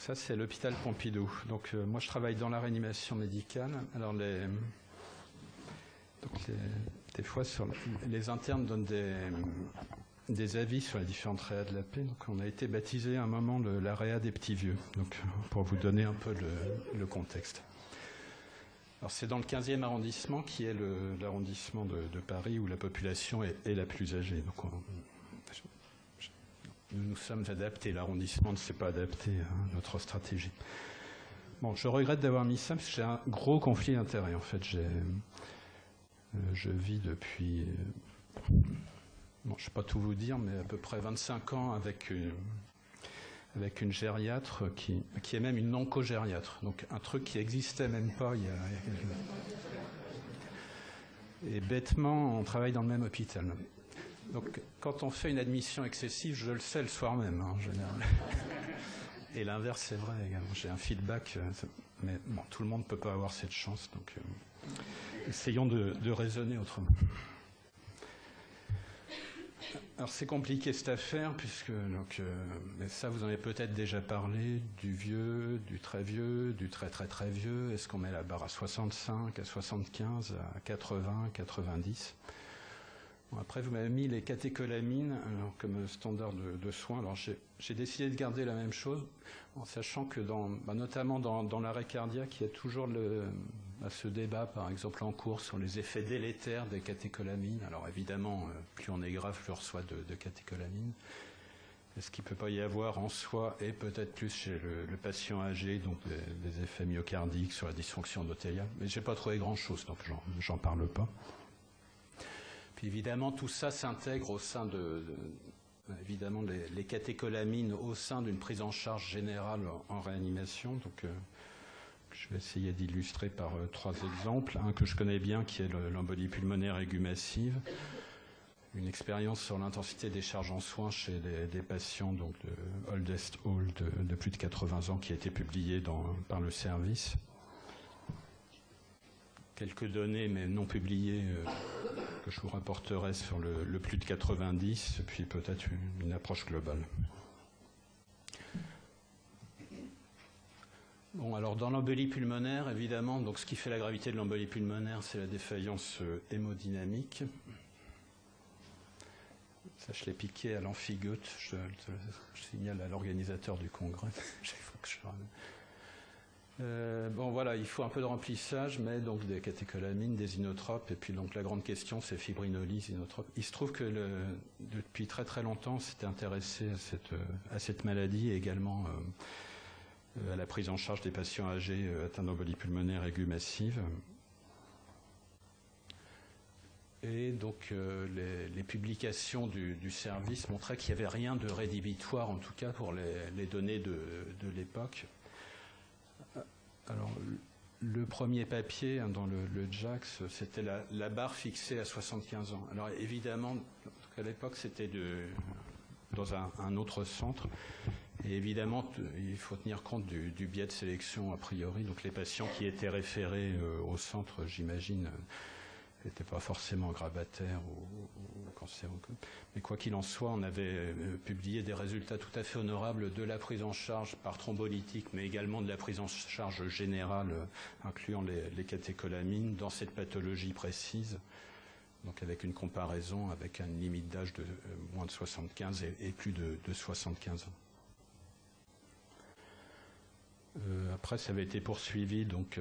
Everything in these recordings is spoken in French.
ça, c'est l'hôpital Pompidou. Donc, moi, je travaille dans la réanimation médicale. Alors, des fois, les internes donnent des avis sur les différentes réas de la paix. Donc, on a été baptisé à un moment la réa des petits vieux. Donc, pour vous donner un peu le contexte. Alors, c'est dans le 15e arrondissement, qui est l'arrondissement de Paris où la population est la plus âgée. Donc, nous nous sommes adaptés. L'arrondissement ne s'est pas adapté à notre stratégie. Bon, je regrette d'avoir mis ça parce que j'ai un gros conflit d'intérêts. En fait, je vis depuis, bon, je ne vais pas tout vous dire, mais à peu près 25 ans avec une gériatre qui est même une oncogériatre. Donc un truc qui n'existait même pas il y a quelques années. Et bêtement, on travaille dans le même hôpital. Donc, quand on fait une admission excessive, je le sais le soir même, en général. Et l'inverse, c'est vrai également. J'ai un feedback, mais bon, tout le monde ne peut pas avoir cette chance, donc essayons de raisonner autrement. Alors, c'est compliqué cette affaire, puisque, mais ça, vous en avez peut-être déjà parlé, du vieux, du très vieux, du très très très vieux. Est-ce qu'on met la barre à 65, à 75, à 80, 90 ? Bon, après, vous m'avez mis les catécholamines comme standard de soins. Alors, j'ai décidé de garder la même chose, en sachant que, notamment dans l'arrêt cardiaque, il y a toujours ce débat, par exemple, en cours sur les effets délétères des catécholamines. Alors, évidemment, plus on est grave, plus on reçoit de catécholamines. Est-ce qu'il ne peut pas y avoir en soi, et peut-être plus chez le patient âgé, donc des effets myocardiques sur la dysfonction endothéliale? Mais je n'ai pas trouvé grand-chose, donc j'en parle pas. Évidemment, tout ça s'intègre au sein évidemment, les catécholamines au sein d'une prise en charge générale en réanimation. Donc, je vais essayer d'illustrer par 3 exemples. Un que je connais bien, qui est l'embolie pulmonaire aiguë massive. Une expérience sur l'intensité des charges en soins chez des patients donc, de Oldest Hall de plus de 80 ans, qui a été publiée par le service. Quelques données, mais non publiées, que je vous rapporterai sur le plus de 90, et puis peut-être une approche globale. Bon, alors dans l'embolie pulmonaire, évidemment, donc ce qui fait la gravité de l'embolie pulmonaire, c'est la défaillance hémodynamique. Ça, je l'ai piqué à l'Amphigoethe, je signale à l'organisateur du congrès. Bon voilà, il faut un peu de remplissage, mais donc des catécholamines, des inotropes, et puis donc la grande question c'est fibrinolyse, inotrope. Il se trouve que depuis très très longtemps, on s'était intéressé à cette maladie et également à la prise en charge des patients âgés atteints d'embolie pulmonaire aiguë massive. Et donc les publications du service montraient qu'il n'y avait rien de rédhibitoire, en tout cas pour les données de l'époque. Alors, le premier papier dans le JACS, c'était la barre fixée à 75 ans. Alors, évidemment, à l'époque, c'était dans un autre centre. Et évidemment, il faut tenir compte du biais de sélection a priori. Donc, les patients qui étaient référés au centre, j'imagine, n'étaient pas forcément grabataires ou cancéreux. Mais quoi qu'il en soit, on avait publié des résultats tout à fait honorables de la prise en charge par thrombolytique, mais également de la prise en charge générale, incluant les catécholamines, dans cette pathologie précise. Donc avec une comparaison avec une limite d'âge de moins de 75 et plus de 75 ans. Après, ça avait été poursuivi donc,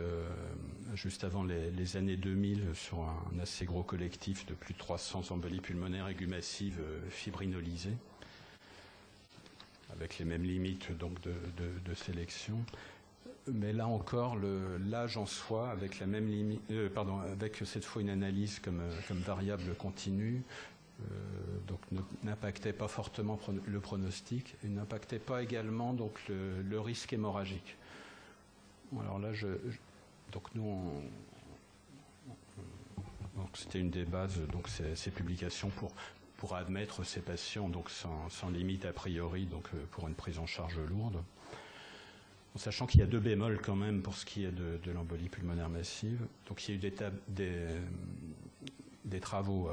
juste avant les années 2000 sur un assez gros collectif de plus de 300 embolies pulmonaires aiguës massives fibrinolisées, avec les mêmes limites donc, de sélection. Mais là encore, l'âge en soi, avec la même limite, avec cette fois une analyse comme variable continue, donc n'impactait pas fortement le pronostic et n'impactait pas également donc, le risque hémorragique. Alors là, donc nous, donc c'était une des bases, donc ces publications pour admettre ces patients donc sans limite a priori, donc pour une prise en charge lourde. En sachant qu'il y a 2 bémols quand même pour ce qui est de l'embolie pulmonaire massive. Donc il y a eu des travaux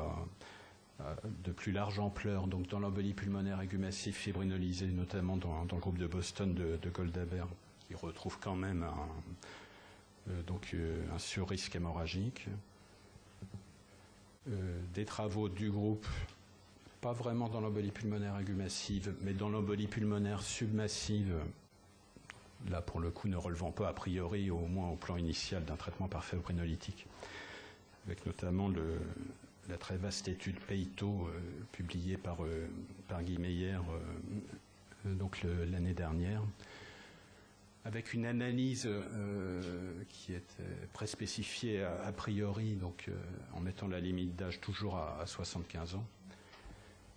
de plus large ampleur, donc dans l'embolie pulmonaire aiguë massive fibrinolisée, notamment dans le groupe de Boston de Goldhaber, qui retrouve quand même un surrisque hémorragique. Des travaux du groupe, pas vraiment dans l'embolie pulmonaire aiguë massive, mais dans l'embolie pulmonaire submassive, là pour le coup ne relevant pas a priori, au moins au plan initial, d'un traitement par fibrinolytique, avec notamment la très vaste étude Peito publiée par Guy Meyer l'année dernière, avec une analyse qui est préspécifiée a priori, donc en mettant la limite d'âge toujours à 75 ans.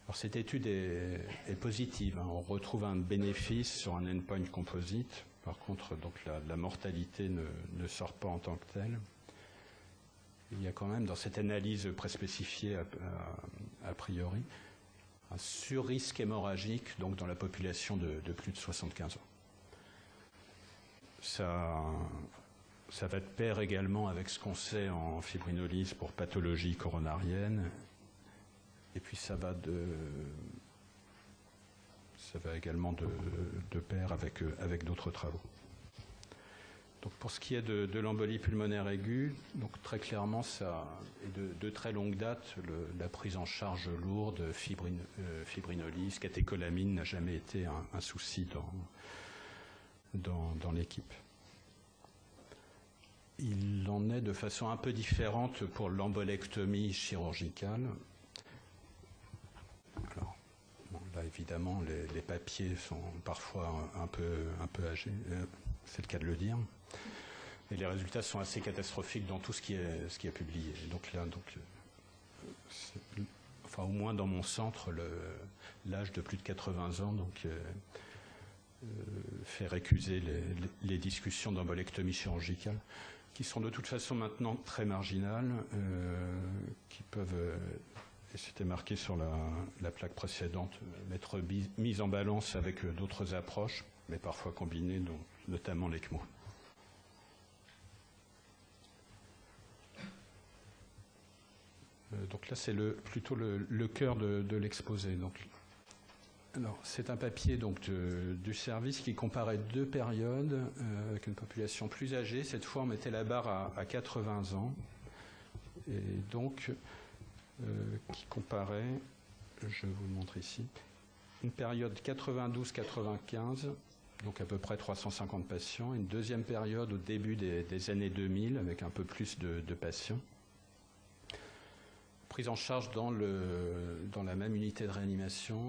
Alors cette étude est positive, hein. On retrouve un bénéfice sur un endpoint composite. Par contre, donc la mortalité ne sort pas en tant que telle. Il y a quand même dans cette analyse préspécifiée a priori un surrisque hémorragique donc dans la population de plus de 75 ans. Ça va de pair également avec ce qu'on sait en fibrinolyse pour pathologie coronarienne. Et puis ça va également de pair avec d'autres travaux. Donc pour ce qui est de l'embolie pulmonaire aiguë, donc très clairement, ça est de très longue date, la prise en charge lourde, fibrinolyse, catécholamine n'a jamais été un souci dans l'équipe. Il en est de façon un peu différente pour l'embolectomie chirurgicale. Alors, bon, là évidemment, les papiers sont parfois un peu âgés, c'est le cas de le dire. Et les résultats sont assez catastrophiques dans tout ce qui est publié. Donc là, enfin au moins dans mon centre, l'âge de plus de 80 ans fait récuser les discussions d'embolectomie chirurgicale, qui sont de toute façon maintenant très marginales, qui peuvent, et c'était marqué sur la plaque précédente, être mises en balance avec d'autres approches, mais parfois combinées, notamment l'ECMO. Donc là, c'est plutôt le cœur de l'exposé. Alors, c'est un papier du service qui comparait deux périodes avec une population plus âgée. Cette fois, on mettait la barre à 80 ans. Et donc, qui comparait, je vous le montre ici, une période 92-95, donc à peu près 350 patients, une deuxième période au début des années 2000 avec un peu plus de patients. Prise en charge dans la même unité de réanimation,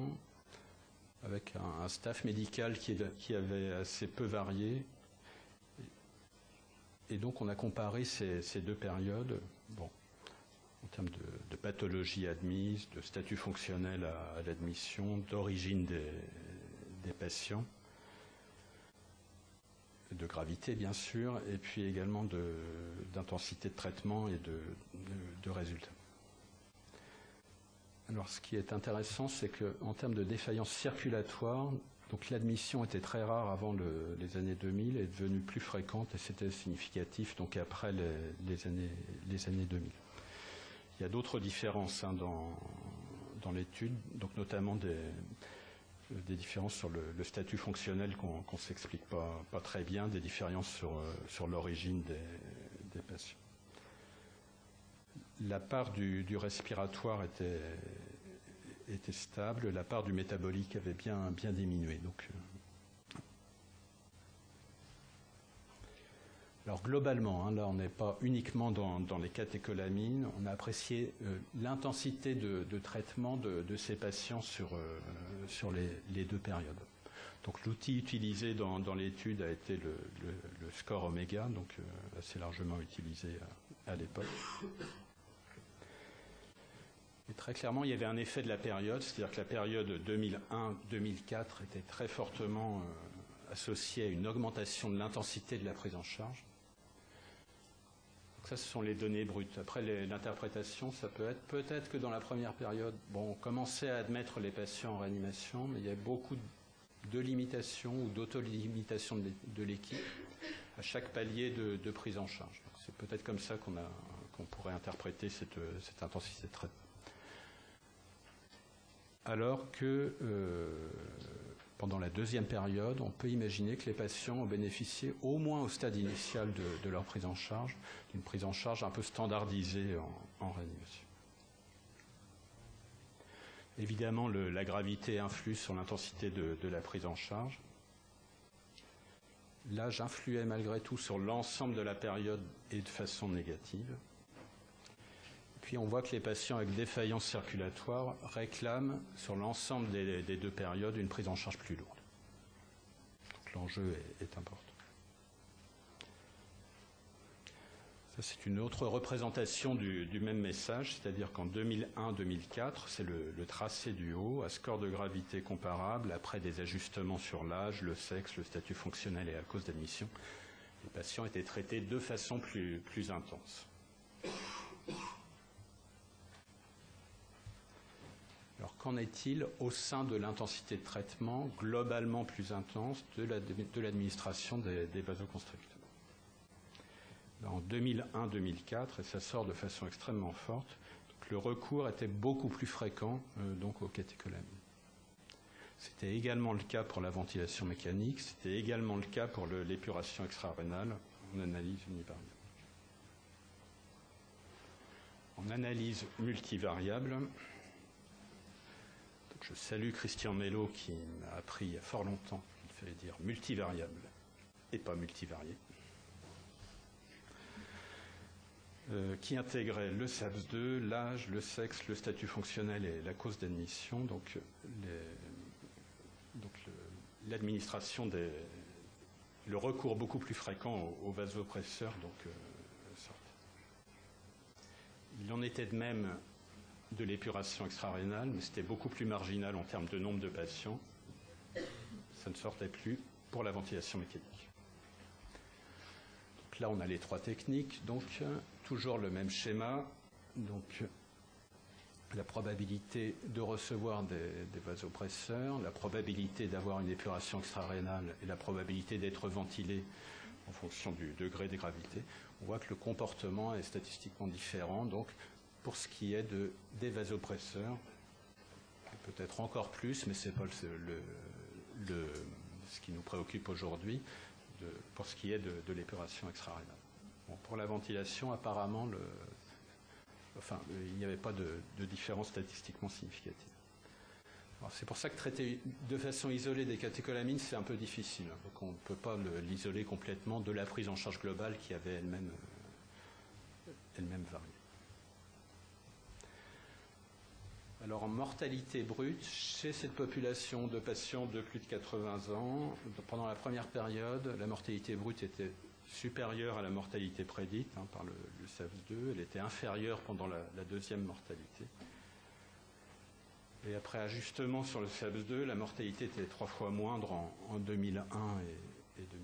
avec un staff médical qui avait assez peu varié. Et donc on a comparé ces deux périodes, bon, en termes de pathologie admise, de statut fonctionnel à l'admission, d'origine des patients, de gravité bien sûr, et puis également d'intensité de traitement et de résultats. Alors, ce qui est intéressant, c'est qu'en termes de défaillance circulatoire, donc l'admission était très rare avant les années 2000, est devenue plus fréquente et c'était significatif donc après les années 2000. Il y a d'autres différences dans l'étude, donc notamment des différences sur le statut fonctionnel qu'on ne s'explique pas très bien, des différences sur l'origine des patients. La part du respiratoire était stable, la part du métabolique avait bien diminué. Alors globalement, là on n'est pas uniquement dans les catécholamines, on a apprécié l'intensité de traitement de ces patients sur les deux périodes. Donc l'outil utilisé dans l'étude a été le score oméga, donc assez largement utilisé à l'époque. Et très clairement, il y avait un effet de la période, c'est-à-dire que la période 2001-2004 était très fortement associée à une augmentation de l'intensité de la prise en charge. Donc ça, ce sont les données brutes. Après, l'interprétation, ça peut-être que dans la première période, bon, on commençait à admettre les patients en réanimation, mais il y a beaucoup de limitations ou d'auto-limitations de l'équipe à chaque palier de prise en charge. C'est peut-être comme ça qu'on pourrait interpréter cette intensité de traitement. alors que pendant la deuxième période, on peut imaginer que les patients ont bénéficié, au moins au stade initial de leur prise en charge, d'une prise en charge un peu standardisée en réanimation. Évidemment, la gravité influe sur l'intensité de la prise en charge. L'âge influait malgré tout sur l'ensemble de la période et de façon négative. Puis on voit que les patients avec défaillance circulatoire réclament sur l'ensemble des deux périodes une prise en charge plus lourde. Donc l'enjeu est important. Ça, c'est une autre représentation du même message, c'est-à-dire qu'en 2001-2004, c'est le tracé du haut, à score de gravité comparable, après des ajustements sur l'âge, le sexe, le statut fonctionnel et la cause d'admission. Les patients étaient traités de façon plus intense. Alors qu'en est-il au sein de l'intensité de traitement globalement plus intense de l'administration des vasoconstricteurs? En 2001-2004, et ça sort de façon extrêmement forte, donc le recours était beaucoup plus fréquent donc aux catécholamines. C'était également le cas pour la ventilation mécanique, c'était également le cas pour l'épuration extra-rénale en analyse univariable. En analyse multivariable, je salue Christian Mello qui m'a appris il y a fort longtemps qu'il fallait dire multivariable et pas multivarié, qui intégrait le SAPS-2, l'âge, le sexe, le statut fonctionnel et la cause d'admission, donc l'administration le recours beaucoup plus fréquent aux vasopresseurs sortent. Il en était de même de l'épuration extra-rénale, mais c'était beaucoup plus marginal en termes de nombre de patients. Ça ne sortait plus pour la ventilation mécanique. Donc là, on a les trois techniques, donc toujours le même schéma. Donc la probabilité de recevoir des vasopresseurs, la probabilité d'avoir une épuration extra-rénale et la probabilité d'être ventilé en fonction du degré de gravité. On voit que le comportement est statistiquement différent. Donc, pour ce qui est des vasopresseurs, peut-être encore plus, mais ce n'est pas ce qui nous préoccupe aujourd'hui, pour ce qui est de l'épuration extra-rénale. Bon, pour la ventilation, apparemment, il n'y avait pas de différence statistiquement significative. C'est pour ça que traiter de façon isolée des catécholamines, c'est un peu difficile. Donc on ne peut pas l'isoler complètement de la prise en charge globale qui avait elle-même varié. Alors en mortalité brute, chez cette population de patients de plus de 80 ans, pendant la première période, la mortalité brute était supérieure à la mortalité prédite par le SAPS-2, elle était inférieure pendant la deuxième mortalité. Et après ajustement sur le SAPS-2, la mortalité était 3 fois moindre en 2001 et 2004.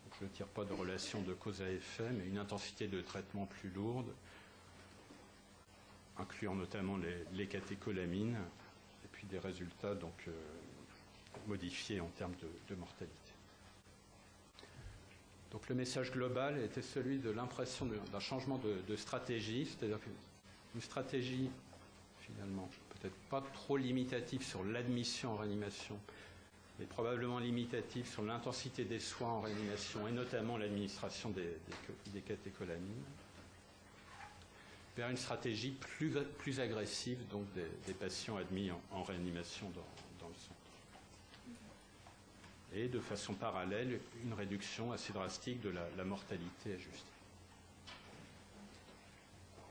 Donc je ne tire pas de relation de cause à effet, mais une intensité de traitement plus lourde, incluant notamment les catécholamines, et puis des résultats donc, modifiés en termes de mortalité. Donc le message global était celui de l'impression d'un changement de stratégie, c'est-à-dire une stratégie finalement peut-être pas trop limitative sur l'admission en réanimation, mais probablement limitative sur l'intensité des soins en réanimation et notamment l'administration des catécholamines, vers une stratégie plus agressive donc des patients admis en réanimation dans le centre. Et de façon parallèle, une réduction assez drastique de la mortalité ajustée.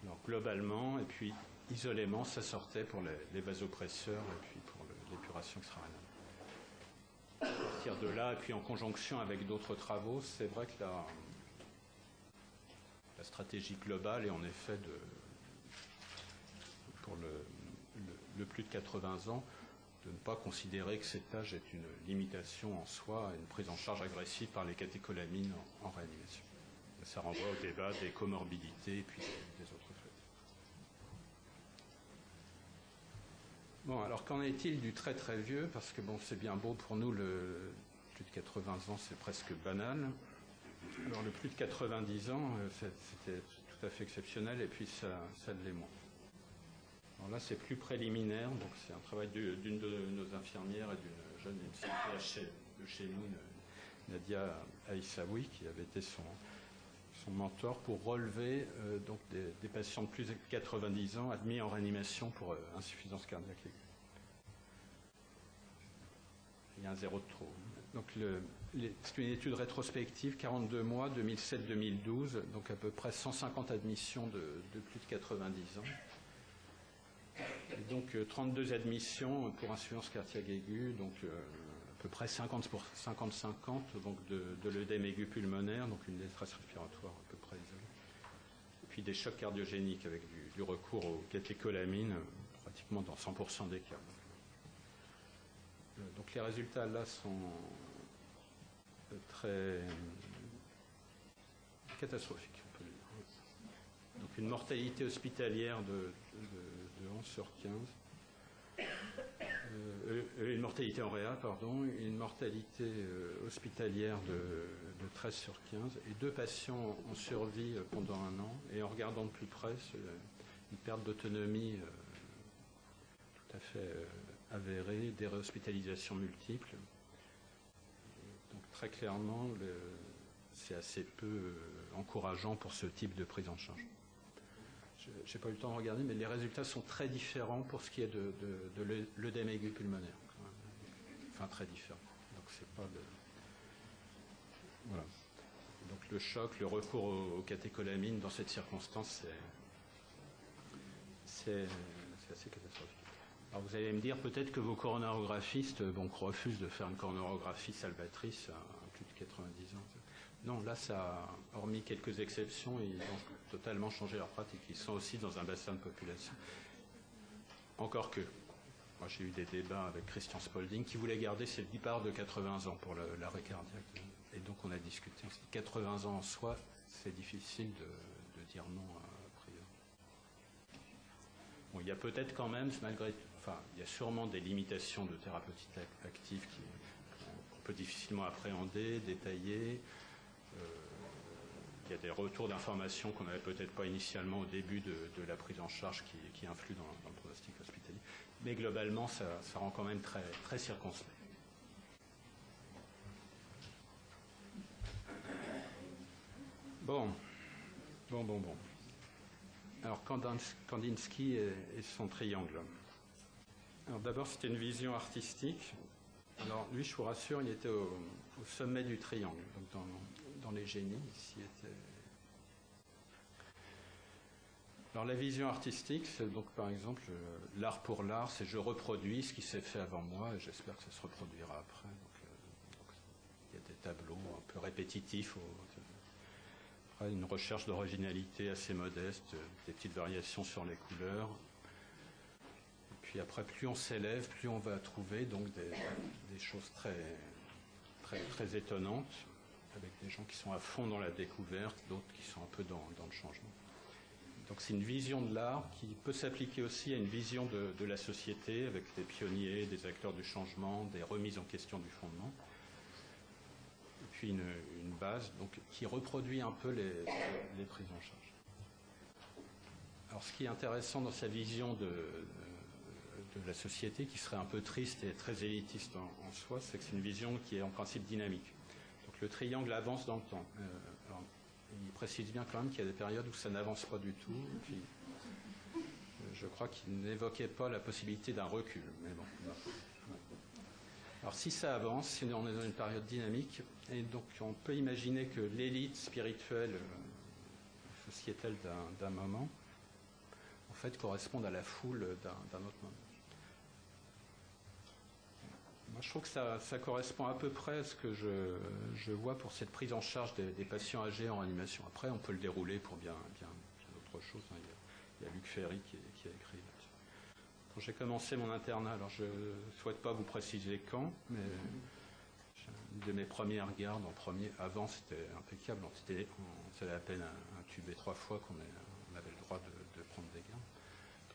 Alors globalement, et puis isolément, ça sortait pour les vasopresseurs et puis pour l'épuration extra-rénale. À partir de là, et puis en conjonction avec d'autres travaux, c'est vrai que la stratégie globale est en effet pour le plus de 80 ans, de ne pas considérer que cet âge est une limitation en soi, une prise en charge agressive par les catécholamines en réanimation. Ça renvoie au débat des comorbidités et puis des autres faits. Bon, alors qu'en est-il du très très vieux? Parce que bon, c'est bien beau pour nous, le plus de 80 ans, c'est presque banal. Alors le plus de 90 ans, c'était tout à fait exceptionnel et puis ça l'est moins. Alors là, c'est plus préliminaire, donc c'est un travail d'une de nos infirmières et d'une jeune CPH de chez nous, Nadia Aïssaoui, qui avait été son mentor pour relever donc des patients de plus de 90 ans admis en réanimation pour insuffisance cardiaque aiguë. Il y a un zéro de trop. Donc c'est une étude rétrospective, 42 mois, 2007-2012, donc à peu près 150 admissions de plus de 90 ans. Et donc 32 admissions pour insuffisance cardiaque aiguë, donc à peu près 50-50 donc de l'œdème aigu pulmonaire, donc une détresse respiratoire à peu près isolée. Et puis des chocs cardiogéniques avec du recours aux catécholamines, pratiquement dans 100% des cas. Donc les résultats là sont très catastrophiques, on peut le dire. Donc une mortalité hospitalière de 11 sur 15. Une mortalité en réa, pardon, une mortalité hospitalière de 13 sur 15 et 2 patients en survie pendant 1 an. Et en regardant de plus près, une perte d'autonomie tout à fait avérée, des réhospitalisations multiples. Donc très clairement, c'est assez peu encourageant pour ce type de prise en charge. Je n'ai pas eu le temps de regarder, mais les résultats sont très différents pour ce qui est de l'œdème aigu pulmonaire. Enfin, très différents. Donc, c'est pas le... Voilà. Donc, le choc, le recours aux catécholamines dans cette circonstance, c'est assez catastrophique. Alors, vous allez me dire peut-être que vos coronarographistes refusent de faire une coronarographie salvatrice à plus de 90 ans. Non, là, ça, hormis quelques exceptions, ils ont totalement changé leur pratique. Ils sont aussi dans un bassin de population. Encore que, moi j'ai eu des débats avec Christian Spalding qui voulait garder cette guipare de 80 ans pour l'arrêt cardiaque. Et donc on a discuté. 80 ans en soi, c'est difficile de dire non a priori. Bon, il y a peut-être quand même, malgré tout, enfin, il y a sûrement des limitations de thérapeutique active qu'on peut difficilement appréhender, détailler. Il y a des retours d'informations qu'on n'avait peut-être pas initialement au début de la prise en charge qui influent dans le pronostic hospitalier. Mais globalement, ça rend quand même très, très circonspect. Bon. Alors, Kandinsky et son triangle. Alors d'abord, c'était une vision artistique. Alors lui, je vous rassure, il était au sommet du triangle, donc dans les génies. Ici était... Alors la vision artistique, c'est donc par exemple l'art pour l'art, c'est je reproduis ce qui s'est fait avant moi et j'espère que ça se reproduira après. Donc, il y a des tableaux un peu répétitifs, après, une recherche d'originalité assez modeste, des petites variations sur les couleurs. Et puis après, plus on s'élève, plus on va trouver donc des choses très, très, très étonnantes, avec des gens qui sont à fond dans la découverte, d'autres qui sont un peu dans le changement. Donc c'est une vision de l'art qui peut s'appliquer aussi à une vision de la société, avec des pionniers, des acteurs du changement, des remises en question du fondement. Et puis une base donc, qui reproduit un peu les prises en charge. Alors ce qui est intéressant dans sa vision de la société, qui serait un peu triste et très élitiste en soi, c'est que c'est une vision qui est en principe dynamique. Donc le triangle avance dans le temps. Alors, il précise bien quand même qu'il y a des périodes où ça n'avance pas du tout. Et puis, je crois qu'il n'évoquait pas la possibilité d'un recul. Mais bon. Alors si ça avance, si on est dans une période dynamique, et donc on peut imaginer que l'élite spirituelle, sociétale d'un moment, en fait, corresponde à la foule d'un autre moment. Moi, je trouve que ça correspond à peu près à ce que je vois pour cette prise en charge des patients âgés en réanimation. Après, on peut le dérouler pour bien d'autres choses. Il y a Luc Ferry qui a écrit là-dessus. Quand j'ai commencé mon internat, alors je ne souhaite pas vous préciser quand, mais une de mes premières gardes en premier, avant c'était impeccable, on savait à peine intuber 3 fois qu'on avait le droit de prendre des gardes.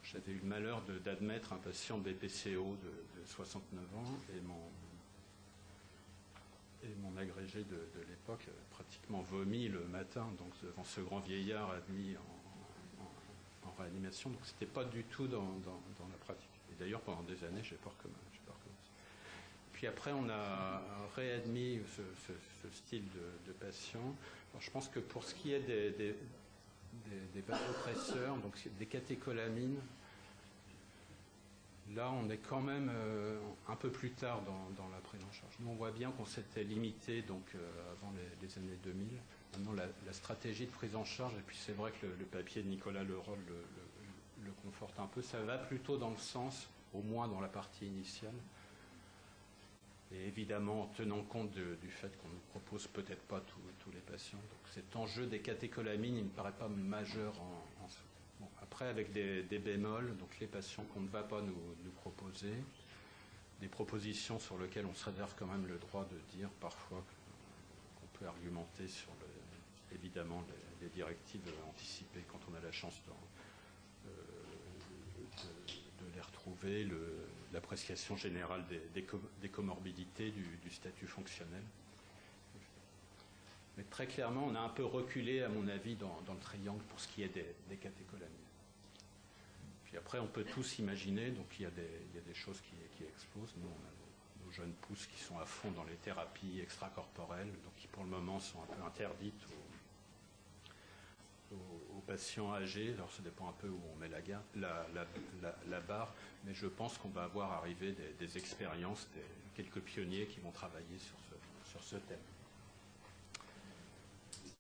J'avais eu le malheur d'admettre un patient BPCO de 69 ans et mon agrégé de l'époque avait pratiquement vomi le matin, donc devant ce grand vieillard admis en réanimation, donc ce n'était pas du tout dans la pratique. Et d'ailleurs, pendant des années, je n'ai pas recommencé. Puis après, on a réadmis ce style de patient. Alors, je pense que pour ce qui est des vasopresseurs, donc des catécholamines, là, on est quand même un peu plus tard dans la prise en charge. Nous, on voit bien qu'on s'était limité donc, avant les années 2000. Maintenant, la stratégie de prise en charge, et puis c'est vrai que le papier de Nicolas Leroll le conforte un peu, ça va plutôt dans le sens, au moins dans la partie initiale, et évidemment en tenant compte du fait qu'on ne propose peut-être pas tous les patients. Donc cet enjeu des catécholamines, il ne me paraît pas majeur en soi. Bon, après, avec des bémols, donc les patients qu'on ne va pas nous proposer, des propositions sur lesquelles on se réserve quand même le droit de dire parfois qu'on peut argumenter sur évidemment les directives anticipées quand on a la chance de les retrouver, l'appréciation générale des comorbidités, du statut fonctionnel. Mais très clairement, on a un peu reculé, à mon avis, dans le triangle pour ce qui est des catécholamines. Puis après, on peut tous imaginer, donc il y a des choses qui explosent. Nous, on a nos jeunes pousses qui sont à fond dans les thérapies extracorporelles, donc qui pour le moment sont un peu interdites aux patients âgés. Alors ça dépend un peu où on met la barre, mais je pense qu'on va avoir arrivé des expériences, quelques pionniers qui vont travailler sur ce thème.